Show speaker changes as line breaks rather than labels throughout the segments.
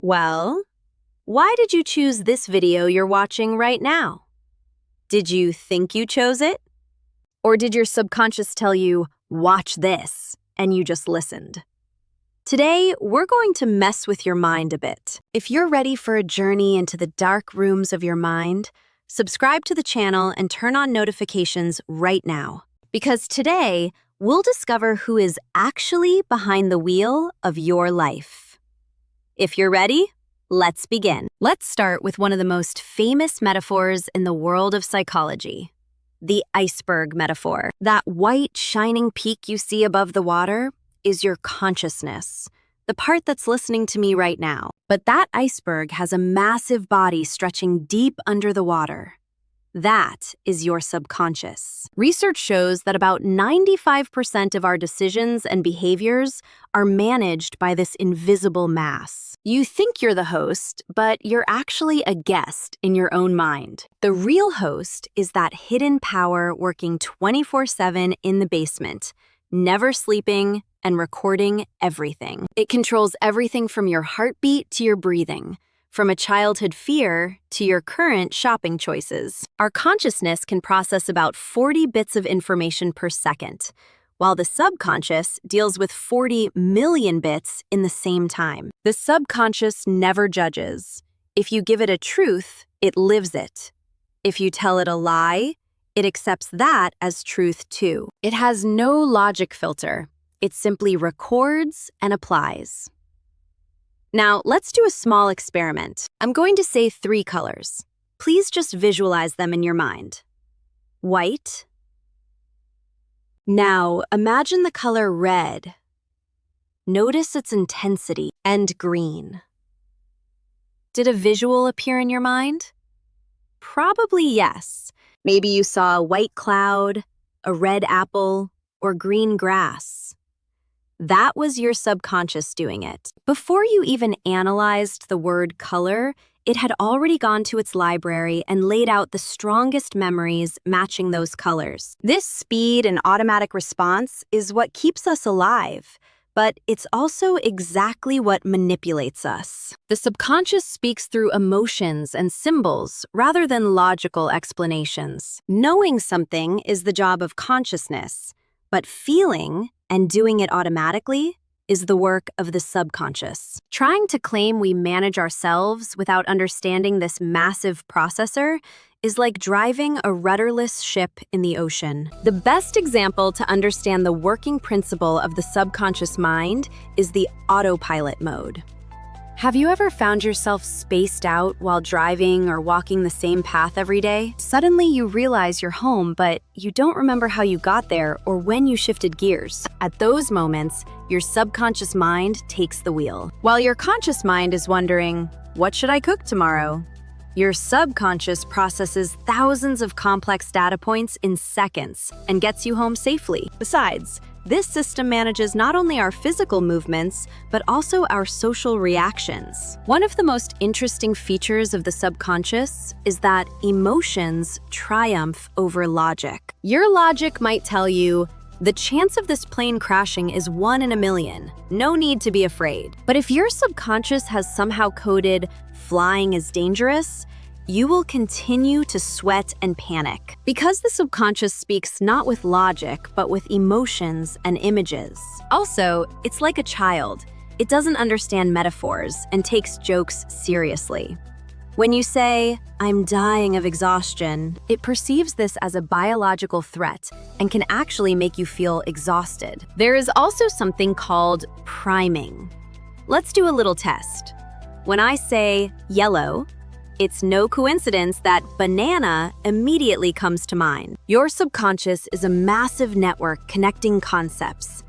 Well, why did you choose this video you're watching right now? Did you think you chose it? Or did your subconscious tell you, watch this, and you just listened? Today, we're going to mess with your mind a bit. If you're ready for a journey into the dark rooms of your mind, subscribe to the channel and turn on notifications right now. Because today, we'll discover who is actually behind the wheel of your life. If you're ready, let's begin. Let's start with one of the most famous metaphors in the world of psychology, the iceberg metaphor. That white, shining peak you see above the water is your consciousness, the part that's listening to me right now. But that iceberg has a massive body stretching deep under the water. That is your subconscious. Research shows that about 95% of our decisions and behaviors are managed by this invisible mass. You think you're the host, but you're actually a guest in your own mind. The real host is that hidden power working 24/7 in the basement, never sleeping and recording everything. It controls everything from your heartbeat to your breathing, from a childhood fear to your current shopping choices. Our consciousness can process about 40 bits of information per second, while the subconscious deals with 40 million bits in the same time. The subconscious never judges. If you give it a truth, it lives it. If you tell it a lie, it accepts that as truth too. It has no logic filter. It simply records and applies. Now, let's do a small experiment. I'm going to say 3 colors. Please just visualize them in your mind. White. Now, imagine the color red. Notice its intensity, and green. Did a visual appear in your mind? Probably yes. Maybe you saw a white cloud, a red apple, or green grass. That was your subconscious doing it. Before you even analyzed the word color, it had already gone to its library and laid out the strongest memories matching those colors. This speed and automatic response is what keeps us alive, but it's also exactly what manipulates us. The subconscious speaks through emotions and symbols rather than logical explanations. Knowing something is the job of consciousness, but feeling and doing it automatically is the work of the subconscious. Trying to claim we manage ourselves without understanding this massive processor is like driving a rudderless ship in the ocean. The best example to understand the working principle of the subconscious mind is the autopilot mode. Have you ever found yourself spaced out while driving or walking the same path every day? Suddenly you realize you're home, but you don't remember how you got there or when you shifted gears. At those moments, your subconscious mind takes the wheel. While your conscious mind is wondering, what should I cook tomorrow? Your subconscious processes thousands of complex data points in seconds and gets you home safely. Besides, this system manages not only our physical movements, but also our social reactions. One of the most interesting features of the subconscious is that emotions triumph over logic. Your logic might tell you, the chance of this plane crashing is 1 in a million. No need to be afraid. But if your subconscious has somehow coded flying is dangerous, you will continue to sweat and panic. Because the subconscious speaks not with logic, but with emotions and images. Also, it's like a child. It doesn't understand metaphors and takes jokes seriously. When you say, "I'm dying of exhaustion," it perceives this as a biological threat and can actually make you feel exhausted. There is also something called priming. Let's do a little test. When I say yellow, it's no coincidence that banana immediately comes to mind. Your subconscious is a massive network connecting concepts.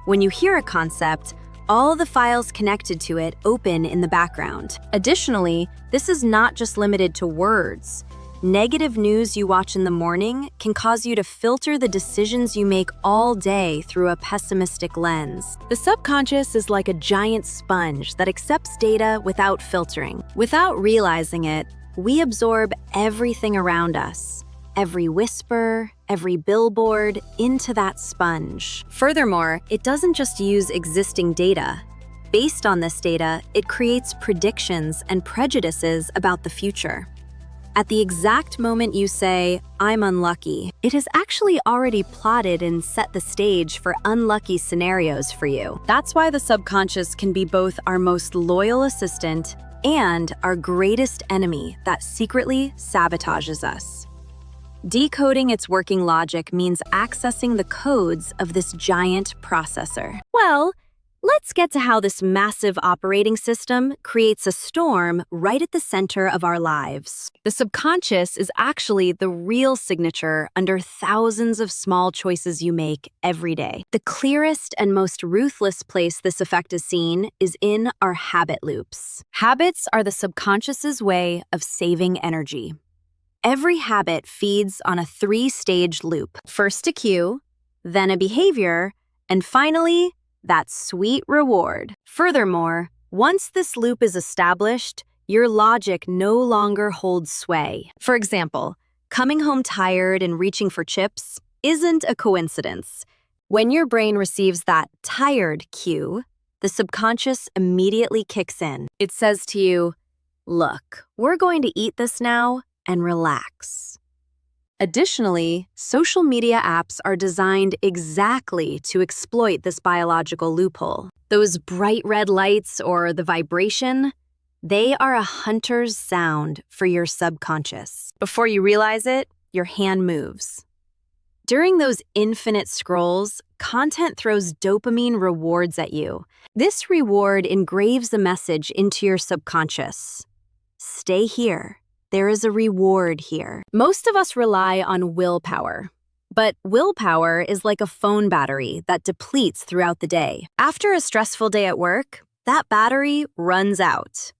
When you hear a concept, all the files connected to it open in the background. Additionally, this is not just limited to words. Negative news you watch in the morning can cause you to filter the decisions you make all day through a pessimistic lens. The subconscious is like a giant sponge that accepts data without filtering. Without realizing it, we absorb everything around us, every whisper, every billboard, into that sponge. Furthermore, it doesn't just use existing data. Based on this data, it creates predictions and prejudices about the future. At the exact moment you say, "I'm unlucky," it has actually already plotted and set the stage for unlucky scenarios for you. That's why the subconscious can be both our most loyal assistant and our greatest enemy that secretly sabotages us. Decoding its working logic means accessing the codes of this giant processor. Well, let's get to how this massive operating system creates a storm right at the center of our lives. The subconscious is actually the real signature under thousands of small choices you make every day. The clearest and most ruthless place this effect is seen is in our habit loops. Habits are the subconscious's way of saving energy. Every habit feeds on a 3-stage loop. First a cue, then a behavior, and finally, that sweet reward. Furthermore, once this loop is established, your logic no longer holds sway. For example, coming home tired and reaching for chips isn't a coincidence. When your brain receives that tired cue, the subconscious immediately kicks in. It says to you, "Look, we're going to eat this now and relax." Additionally, social media apps are designed exactly to exploit this biological loophole. Those bright red lights or the vibration, they are a hunter's sound for your subconscious. Before you realize it, your hand moves. During those infinite scrolls, content throws dopamine rewards at you. This reward engraves a message into your subconscious. Stay here. There is a reward here. Most of us rely on willpower, but willpower is like a phone battery that depletes throughout the day. After a stressful day at work, that battery runs out.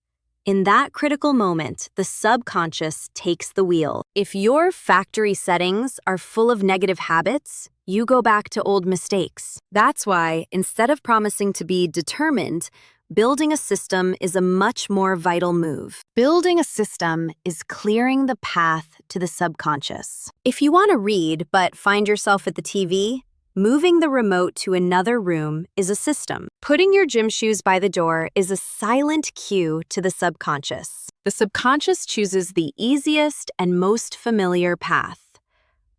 In that critical moment, the subconscious takes the wheel. If your factory settings are full of negative habits, you go back to old mistakes. That's why, instead of promising to be determined, building a system is a much more vital move. Building a system is clearing the path to the subconscious. If you want to read but find yourself at the TV, moving the remote to another room is a system. Putting your gym shoes by the door is a silent cue to the subconscious. The subconscious chooses the easiest and most familiar path.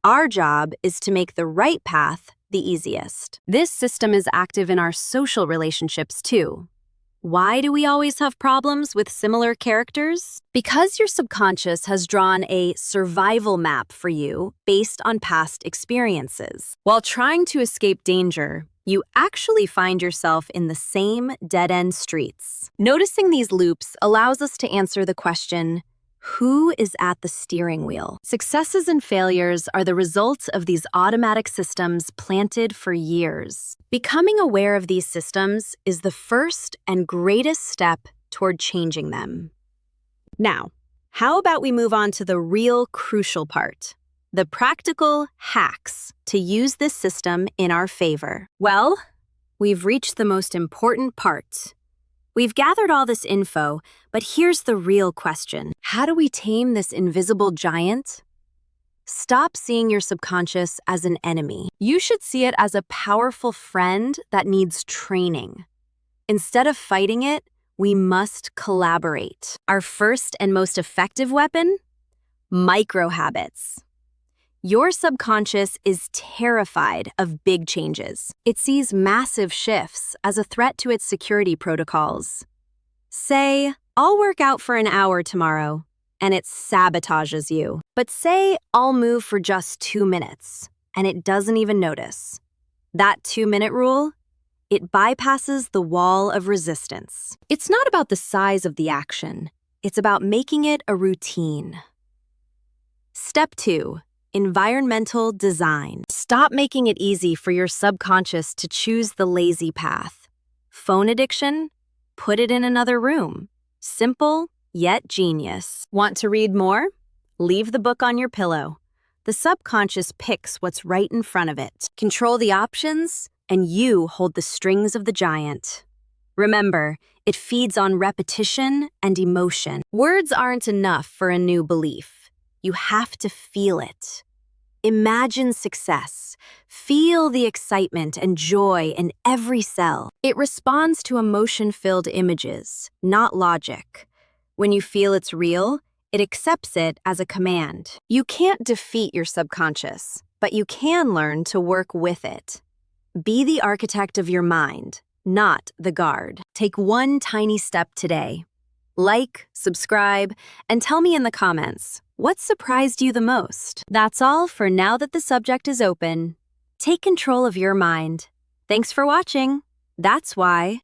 Our job is to make the right path the easiest. This system is active in our social relationships too. Why do we always have problems with similar characters? Because your subconscious has drawn a survival map for you based on past experiences. While trying to escape danger, you actually find yourself in the same dead-end streets. Noticing these loops allows us to answer the question, who is at the steering wheel? Successes and failures are the results of these automatic systems planted for years. Becoming aware of these systems is the first and greatest step toward changing them. Now, how about we move on to the real crucial part, the practical hacks to use this system in our favor? Well, we've reached the most important part. We've gathered all this info, but here's the real question. How do we tame this invisible giant? Stop seeing your subconscious as an enemy. You should see it as a powerful friend that needs training. Instead of fighting it, we must collaborate. Our first and most effective weapon? Micro-habits. Your subconscious is terrified of big changes. It sees massive shifts as a threat to its security protocols. Say, "I'll work out for an hour tomorrow," and it sabotages you. But say, "I'll move for just 2 minutes," and it doesn't even notice. That 2-minute rule? It bypasses the wall of resistance. It's not about the size of the action. It's about making it a routine. Step 2. Environmental design. Stop making it easy for your subconscious to choose the lazy path. Phone addiction? Put it in another room. Simple, yet genius. Want to read more? Leave the book on your pillow. The subconscious picks what's right in front of it. Control the options, and you hold the strings of the giant. Remember, it feeds on repetition and emotion. Words aren't enough for a new belief. You have to feel it. Imagine success. Feel the excitement and joy in every cell. It responds to emotion-filled images, not logic. When you feel it's real, it accepts it as a command. You can't defeat your subconscious, but you can learn to work with it. Be the architect of your mind, not the guard. Take one tiny step today. Like, subscribe, and tell me in the comments, what surprised you the most? That's all for now that the subject is open. Take control of your mind. Thanks for watching. That's why.